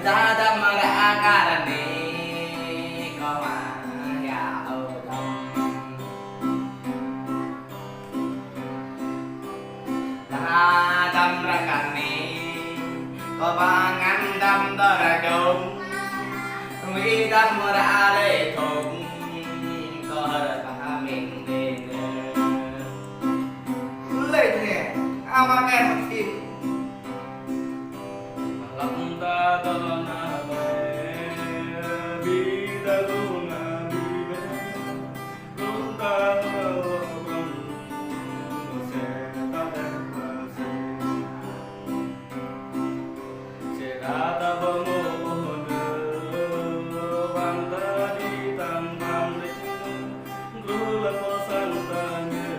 Đa đâm đã cả nè có mà nhà ở đông đa đâm ra cả nè có ba ngăn đâm đó là đúng vì đâm đã để thùng có ba mình đến lên nè ao ba nghe một phim lòng ta tâm na về bi ta lu na bi về lu ta mơ bông sẽ ta đem và sẽ đã ta bơ mô đưa vang ta đi tam tam lịch lu la po san ta nhớ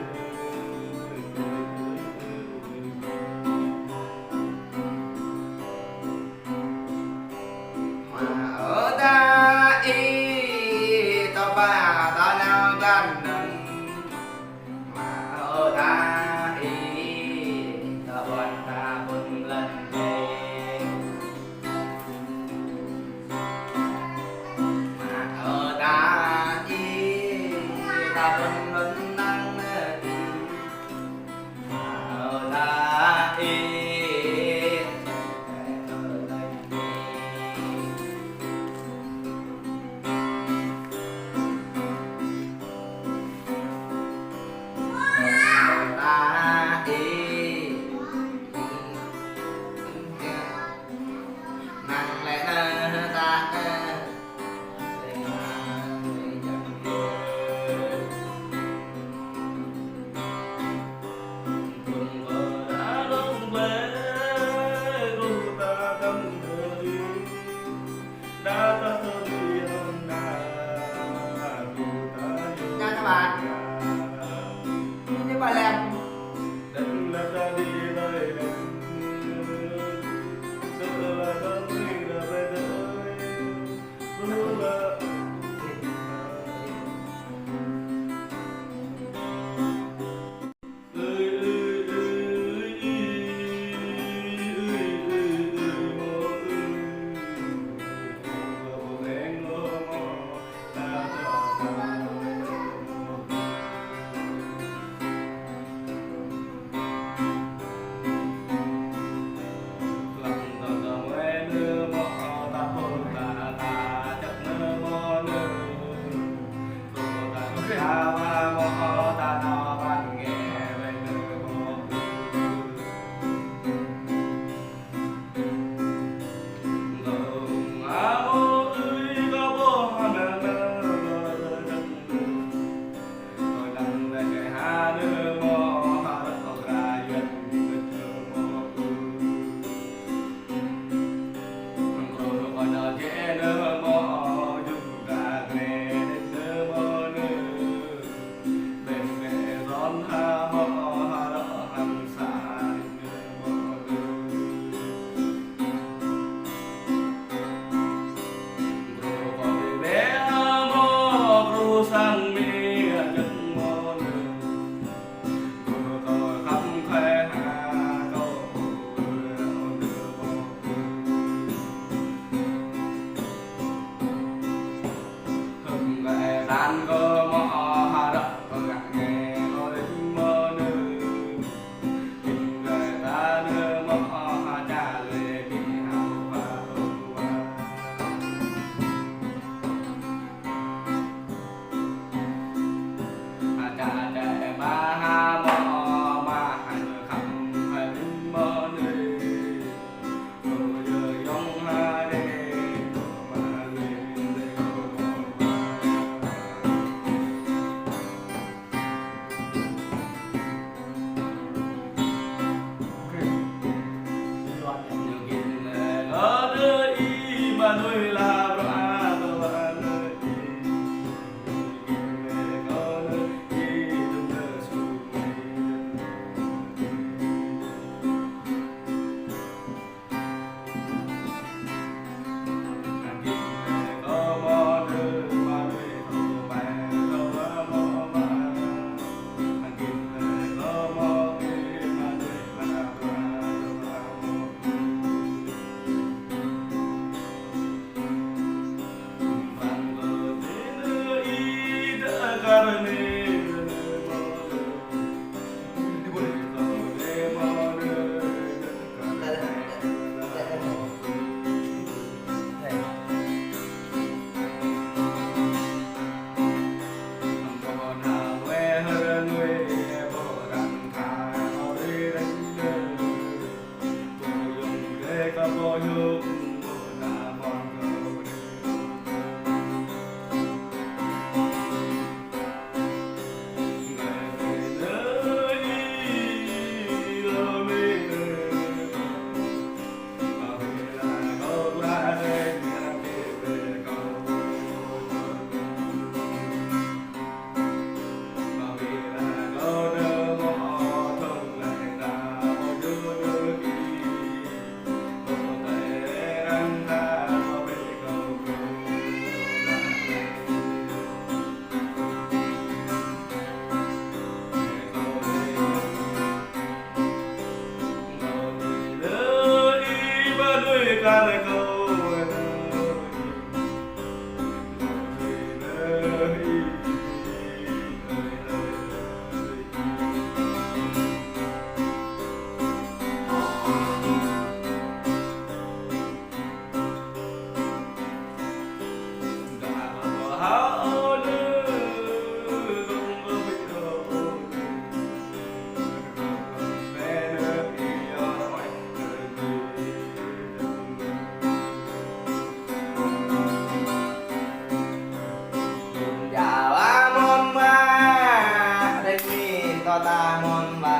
ตามนว่า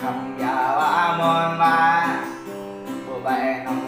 คำยาวามอนว่าผู้ใบน้อง